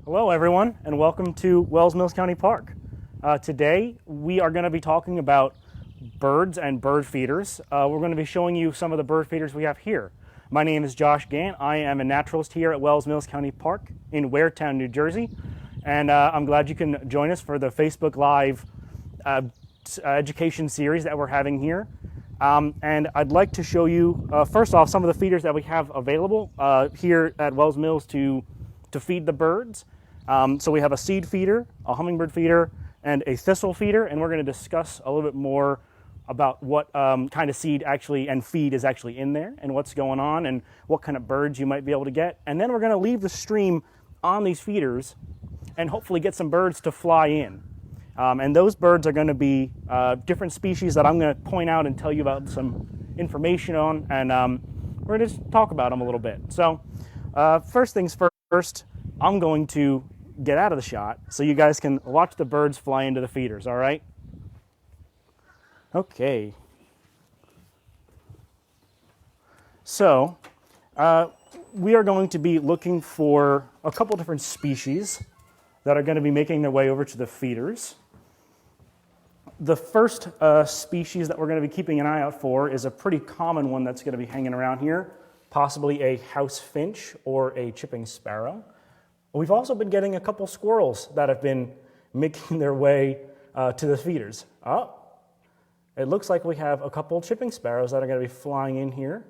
Hello everyone, and welcome to Wells Mills County Park. Today we are going to be talking about birds and bird feeders. We're going to be showing you some of the bird feeders we have here. My name is Josh Gant. I am a naturalist here at Wells Mills County Park in Waretown, New Jersey, and I'm glad you can join us for the Facebook Live education series that we're having here. And I'd like to show you, first off, some of the feeders that we have available here at Wells Mills to feed the birds. So we have a seed feeder, a hummingbird feeder, and a thistle feeder, and we're going to discuss a little bit more about what kind of seed actually and feed is actually in there and what's going on and what kind of birds you might be able to get. And then we're going to leave the stream on these feeders and hopefully get some birds to fly in. And those birds are going to be different species that I'm going to point out and tell you about some information on, and we're going to just talk about them a little bit. So first things first, I'm going to get out of the shot so you guys can watch the birds fly into the feeders, all right? Okay. So we are going to be looking for a couple different species that are going to be making their way over to the feeders. The first species that we're going to be keeping an eye out for is a pretty common one that's going to be hanging around here, possibly a house finch or a chipping sparrow. We've also been getting a couple squirrels that have been making their way to the feeders. Oh, it looks like we have a couple chipping sparrows that are going to be flying in here.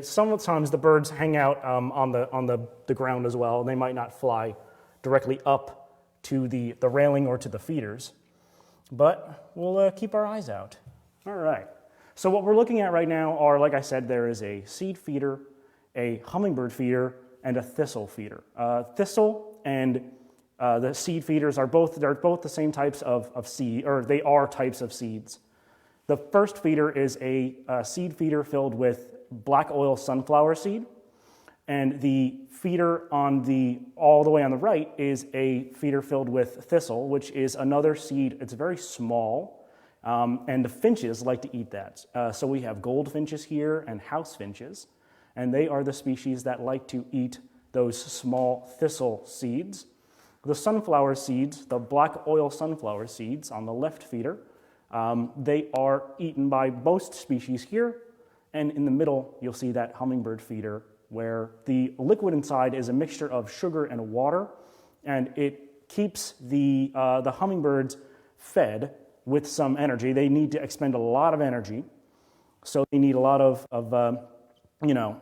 Sometimes the birds hang out on the ground as well. They might not fly directly up to the railing or to the feeders, but we'll keep our eyes out. All right. So what we're looking at right now are, like I said, there is a seed feeder, a hummingbird feeder, and a thistle feeder. Thistle and the seed feeders they're both the same types of seed, or they are types of seeds. The first feeder is a seed feeder filled with black oil sunflower seed, and the feeder all the way on the right is a feeder filled with thistle, which is another seed. It's very small, and the finches like to eat that. So we have goldfinches here and house finches, and they are the species that like to eat those small thistle seeds. The sunflower seeds, the black oil sunflower seeds on the left feeder, they are eaten by most species here, and in the middle you'll see that hummingbird feeder where the liquid inside is a mixture of sugar and water, and it keeps the hummingbirds fed with some energy. They need to expend a lot of energy, so they need a lot of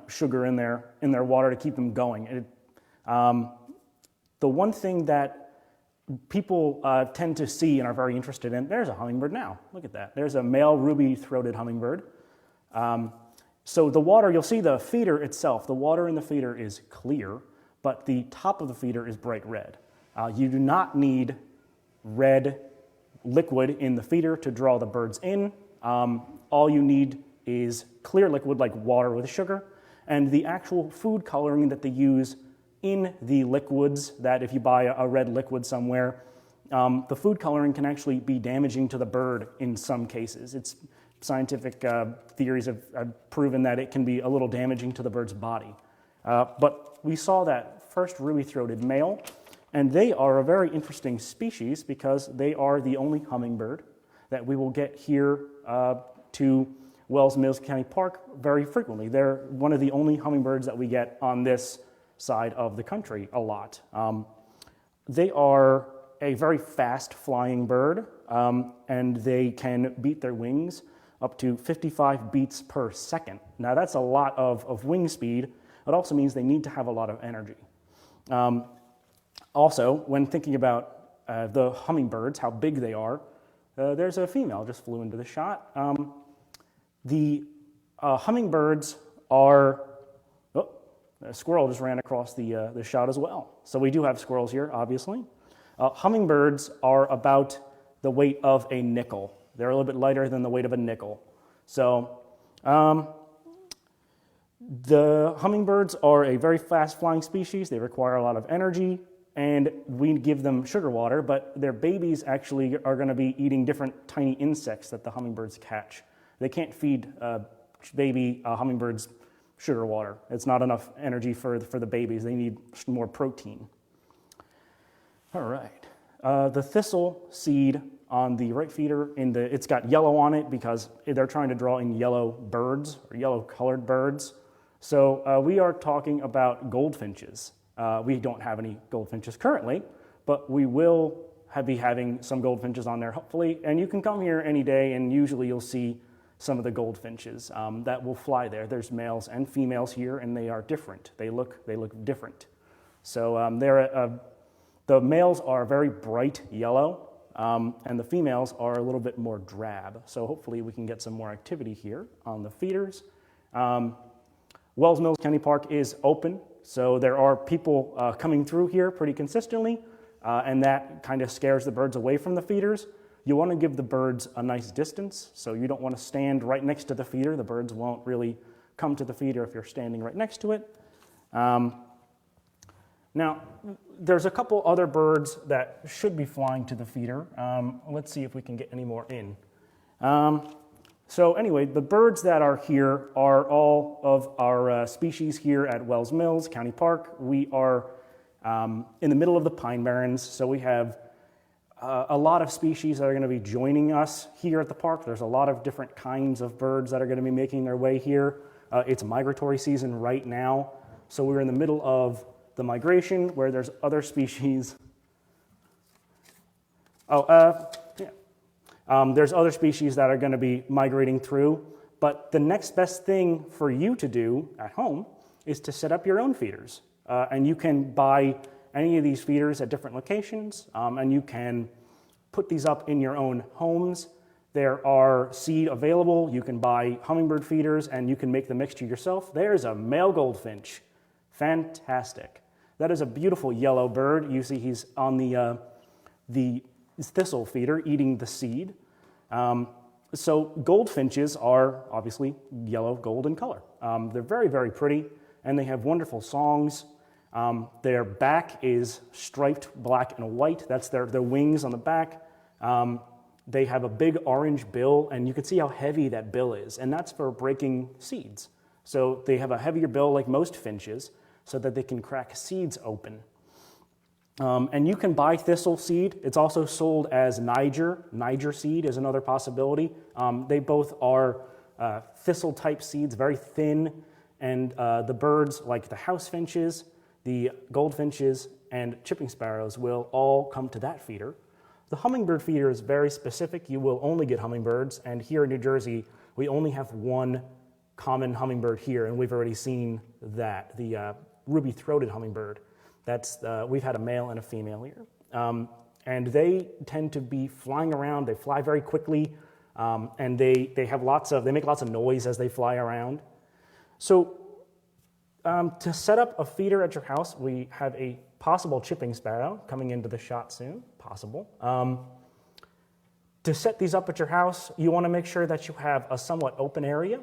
sugar in their water to keep them going. The one thing that people tend to see and are very interested in, there's a hummingbird now. Look at that. There's a male ruby-throated hummingbird. So the water, you'll see the feeder itself, the water in the feeder is clear, but the top of the feeder is bright red. You do not need red liquid in the feeder to draw the birds in. All you need is clear liquid like water with sugar, and the actual food coloring that they use in the liquids, that if you buy a red liquid somewhere, the food coloring can actually be damaging to the bird in some cases. Scientific theories have proven that it can be a little damaging to the bird's body. But we saw that first ruby-throated male, and they are a very interesting species because they are the only hummingbird that we will get here to Wells Mills County Park very frequently. They're one of the only hummingbirds that we get on this side of the country a lot. They are a very fast flying bird, and they can beat their wings up to 55 beats per second. Now that's a lot of wing speed. It also means they need to have a lot of energy. Also, when thinking about the hummingbirds, how big they are, there's a female just flew into the shot. The hummingbirds are, a squirrel just ran across the shot as well. So we do have squirrels here, obviously. Hummingbirds are about the weight of a nickel. They're a little bit lighter than the weight of a nickel. So the hummingbirds are a very fast-flying species. They require a lot of energy, and we give them sugar water, but their babies actually are going to be eating different tiny insects that the hummingbirds catch. They can't feed baby hummingbirds sugar water. It's not enough energy for the babies. They need more protein. All right. The thistle seed on the right feeder, it's got yellow on it because they're trying to draw in yellow birds or yellow colored birds. So we are talking about goldfinches. We don't have any goldfinches currently, but we will be having some goldfinches on there hopefully. And you can come here any day and usually you'll see some of the goldfinches that will fly there. There's males and females here and they are different. They look different. So the males are very bright yellow and the females are a little bit more drab. So hopefully we can get some more activity here on the feeders. Wells Mills County Park is open, so there are people coming through here pretty consistently, and that kind of scares the birds away from the feeders. You want to give the birds a nice distance, so you don't want to stand right next to the feeder. The birds won't really come to the feeder if you're standing right next to it. Now, there's a couple other birds that should be flying to the feeder. Let's see if we can get any more in. So anyway, the birds that are here are all of our species here at Wells Mills County Park. We are in the middle of the Pine Barrens, so we have a lot of species that are going to be joining us here at the park. There's a lot of different kinds of birds that are going to be making their way here. It's migratory season right now, so we're in the middle of the migration where there's other species. There's other species that are going to be migrating through, but the next best thing for you to do at home is to set up your own feeders. And you can buy any of these feeders at different locations, and you can put these up in your own homes. There are seed available. You can buy hummingbird feeders, and you can make the mixture yourself. There's a male goldfinch. Fantastic. That is a beautiful yellow bird. You see he's on the thistle feeder eating the seed. So goldfinches are obviously yellow gold in color. They're very, very pretty, and they have wonderful songs. Their back is striped black and white. That's their wings on the back. They have a big orange bill, and you can see how heavy that bill is, and that's for breaking seeds. So they have a heavier bill like most finches so that they can crack seeds open. And you can buy thistle seed. It's also sold as Niger. Niger seed is another possibility. They both are thistle-type seeds, very thin, and the birds like the house finches, the goldfinches, and chipping sparrows will all come to that feeder. The hummingbird feeder is very specific. You will only get hummingbirds, and here in New Jersey, we only have one common hummingbird here, and we've already seen that, the ruby-throated hummingbird. We've had a male and a female here. And they tend to be flying around. They fly very quickly, and they make lots of noise as they fly around. So to set up a feeder at your house, we have a possible chipping sparrow coming into the shot soon, possible. To set these up at your house, you want to make sure that you have a somewhat open area,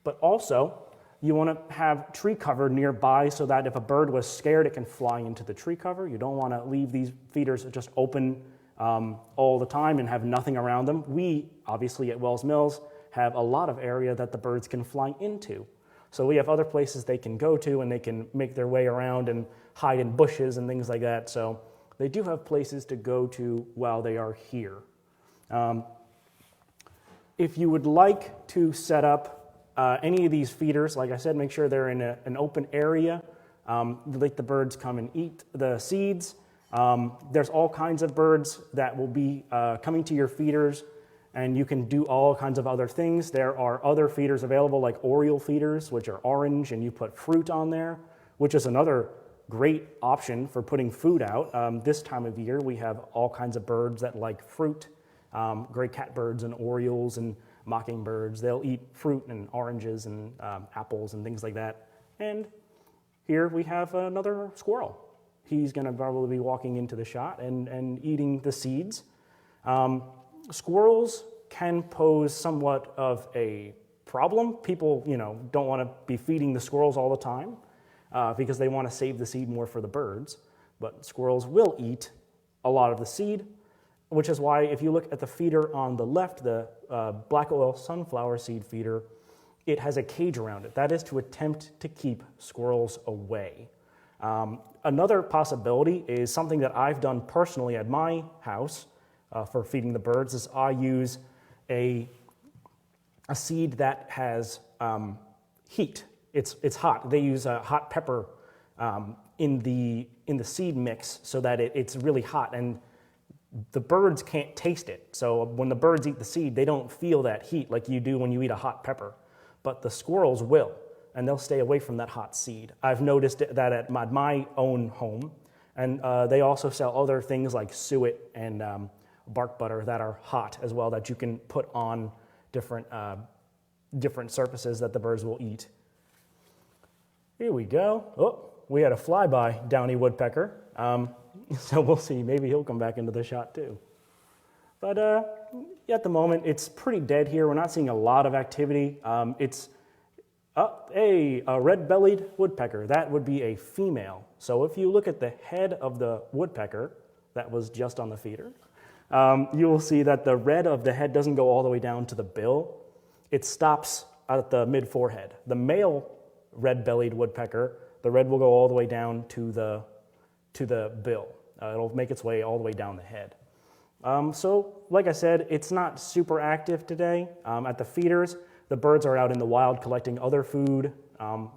but also you want to have tree cover nearby so that if a bird was scared, it can fly into the tree cover. You don't want to leave these feeders just open all the time and have nothing around them. We, obviously at Wells Mills, have a lot of area that the birds can fly into. So we have other places they can go to and they can make their way around and hide in bushes and things like that. So they do have places to go to while they are here. If you would like to set up any of these feeders, like I said, make sure they're in an open area. Let the birds come and eat the seeds. There's all kinds of birds that will be coming to your feeders, and you can do all kinds of other things. There are other feeders available like Oriole Feeders, which are orange, and you put fruit on there, which is another great option for putting food out. This time of year, we have all kinds of birds that like fruit, gray catbirds and orioles and mockingbirds. They'll eat fruit and oranges and apples and things like that. And here we have another squirrel. He's going to probably be walking into the shot and eating the seeds. Squirrels can pose somewhat of a problem. People, don't want to be feeding the squirrels all the time because they want to save the seed more for the birds. But squirrels will eat a lot of the seed, which is why if you look at the feeder on the left, the black oil sunflower seed feeder, it has a cage around it. That is to attempt to keep squirrels away. Another possibility is something that I've done personally at my house for feeding the birds is I use a seed that has heat. It's hot. They use hot pepper in the seed mix so that it's really hot, and the birds can't taste it. So when the birds eat the seed, they don't feel that heat like you do when you eat a hot pepper. But the squirrels will, and they'll stay away from that hot seed. I've noticed that at my own home, and they also sell other things like suet and bark butter that are hot as well that you can put on different surfaces that the birds will eat. Here we go. Oh, we had a flyby Downy Woodpecker. So we'll see.Maybe he'll come back into the shot too. But at the moment, it's pretty dead here. We're not seeing a lot of activity. It's a red-bellied woodpecker. That would be a female. So if you look at the head of the woodpecker that was just on the feeder, you will see that the red of the head doesn't go all the way down to the bill. It stops at the mid-forehead. The male red-bellied woodpecker, the red will go all the way down to the bill. It'll make its way all the way down the head. So, like I said, it's not super active today. At the feeders, the birds are out in the wild collecting other food,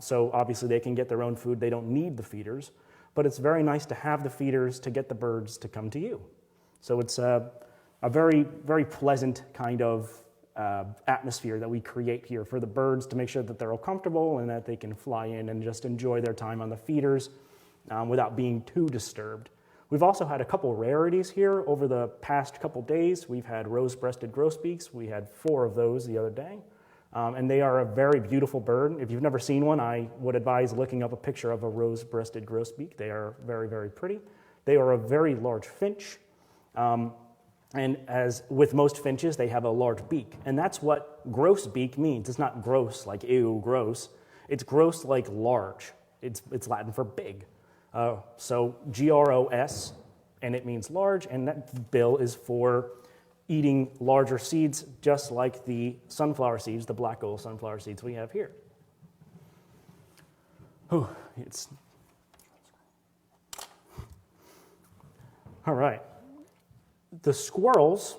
so obviously they can get their own food. They don't need the feeders, but it's very nice to have the feeders to get the birds to come to you. So it's a very, very pleasant kind of atmosphere that we create here for the birds to make sure that they're all comfortable and that they can fly in and just enjoy their time on the feeders without being too disturbed. We've also had a couple rarities here over the past couple days. We've had rose-breasted grosbeaks. We had 4 of those the other day. And they are a very beautiful bird. If you've never seen one, I would advise looking up a picture of a rose-breasted grosbeak. They are very, very pretty. They are a very large finch. And as with most finches, they have a large beak. And that's what grosbeak means. It's not gross like ew, gross. It's gross like large. It's Latin for big. So G-R-O-S, and it means large, and that bill is for eating larger seeds, just like the sunflower seeds, the black gold sunflower seeds we have here. Whew, all right. The squirrels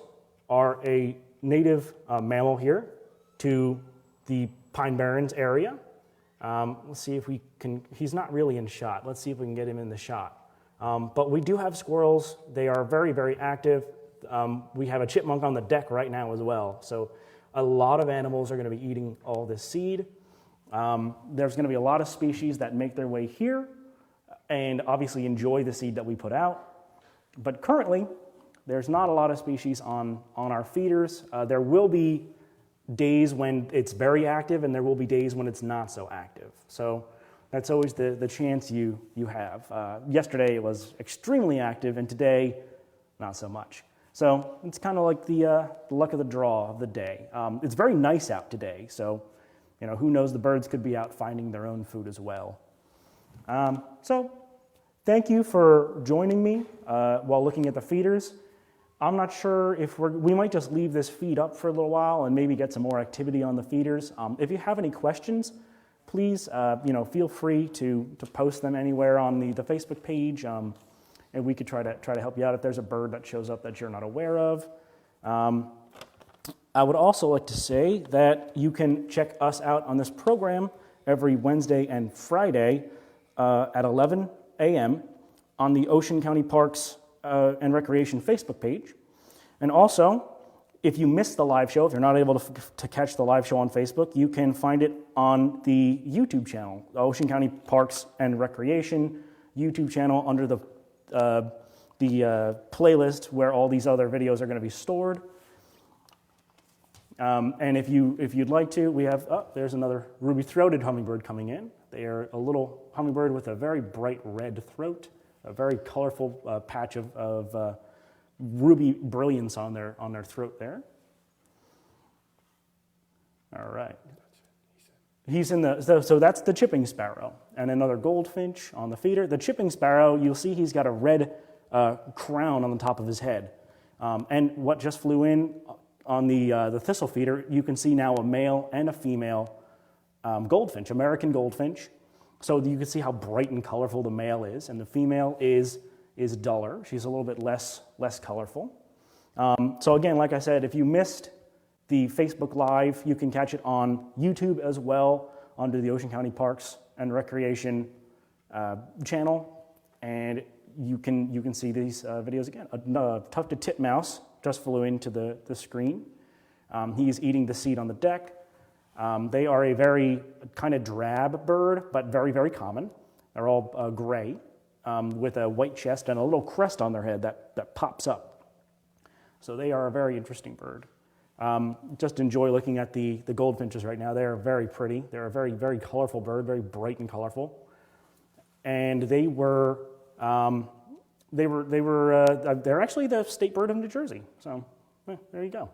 are a native mammal here to the Pine Barrens area. Let's see if we can, he's not really in shot. Let's see if we can get him in the shot. But we do have squirrels. They are very, very active. We have a chipmunk on the deck right now as well. So a lot of animals are going to be eating all this seed. There's going to be a lot of species that make their way here and obviously enjoy the seed that we put out. But currently, there's not a lot of species on our feeders. There will be days when it's very active, and there will be days when it's not so active. So that's always the chance you have. Yesterday it was extremely active, and today not so much. So it's kind of like the luck of the draw of the day. It's very nice out today, so who knows, the birds could be out finding their own food as well. So thank you for joining me while looking at the feeders. I'm not sure if we might just leave this feed up for a little while and maybe get some more activity on the feeders. If you have any questions, please feel free to post them anywhere on the Facebook page, and we could try to help you out if there's a bird that shows up that you're not aware of. I would also like to say that you can check us out on this program every Wednesday and Friday at 11 a.m. on the Ocean County Parks and Recreation Facebook page. And also, if you missed the live show, if you're not able to catch the live show on Facebook, you can find it on the YouTube channel, the Ocean County Parks and Recreation YouTube channel, under the playlist where all these other videos are going to be stored. And if you'd like to, we have, there's another ruby-throated hummingbird coming in. They are a little hummingbird with a very bright red throat, a very colorful patch of ruby brilliance on their throat there. All right. He's in so that's the chipping sparrow, and another goldfinch on the feeder. The chipping sparrow, you'll see he's got a red crown on the top of his head. And what just flew in on the thistle feeder, you can see now a male and a female goldfinch, American goldfinch. So you can see how bright and colorful the male is, and the female is duller. She's a little bit less colorful. So again, like I said, if you missed the Facebook Live, you can catch it on YouTube as well under the Ocean County Parks and Recreation channel, and you can see these videos again. A tufted titmouse just flew into the screen. He's eating the seed on the deck. They are a very kind of drab bird, but very, very common. They're all gray with a white chest and a little crest on their head that pops up. So they are a very interesting bird. Just enjoy looking at the goldfinches right now. They are very pretty. They're a very, very colorful bird, very bright and colorful. And they're actually the state bird of New Jersey. So there you go.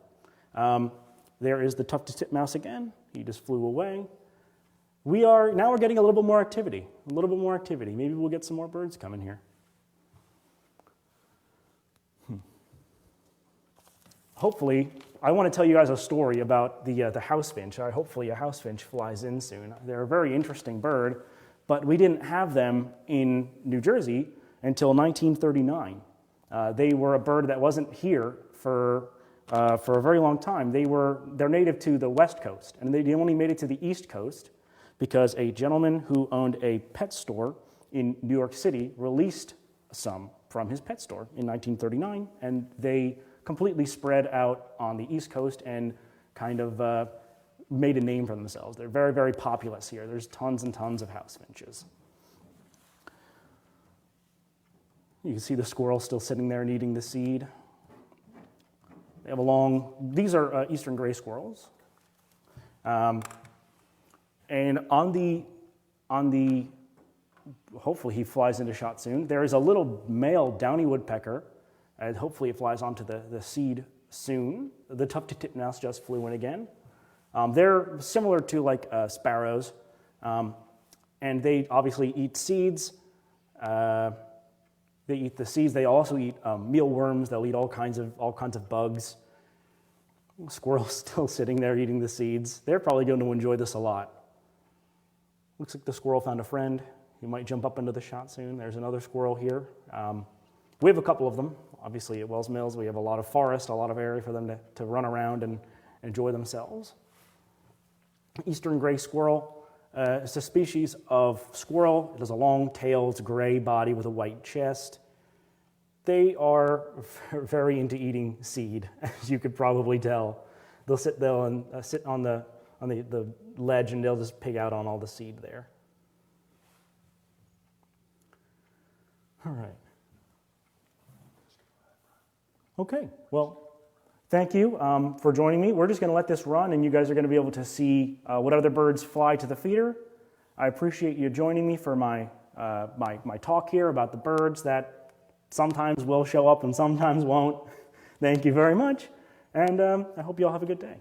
There is the tufted titmouse again. He just flew away. Now we're getting a little bit more activity. Maybe we'll get some more birds coming here. Hopefully, I want to tell you guys a story about the house finch. Hopefully a house finch flies in soon. They're a very interesting bird, but we didn't have them in New Jersey until 1939. They were a bird that wasn't here for a very long time. They're native to the West Coast, and they only made it to the East Coast because a gentleman who owned a pet store in New York City released some from his pet store in 1939, and they completely spread out on the East Coast and kind of made a name for themselves. They're very, very populous here. There's tons and tons of house finches. You can see the squirrel still sitting there and eating the seed. They have these are eastern gray squirrels. And on the, hopefully he flies into shot soon, there is a little male Downy Woodpecker, and hopefully it flies onto the seed soon. The tufted titmouse just flew in again. They're similar to like sparrows, and they obviously eat seeds. They eat the seeds. They also eat mealworms. They'll eat all kinds of bugs. Squirrel's still sitting there eating the seeds. They're probably going to enjoy this a lot. Looks like the squirrel found a friend. He might jump up into the shot soon. There's another squirrel here. We have a couple of them. Obviously at Wells Mills, we have a lot of forest, a lot of area for them to run around and enjoy themselves. Eastern gray squirrel. It's a species of squirrel. It has a long tail. It's a gray body with a white chest. They are very into eating seed, as you could probably tell. They'll sit on the ledge and they'll just pig out on all the seed there. All right. Okay, well, thank you for joining me. We're just going to let this run, and you guys are going to be able to see what other birds fly to the feeder. I appreciate you joining me for my talk here about the birds that sometimes will show up and sometimes won't. Thank you very much, and I hope you all have a good day.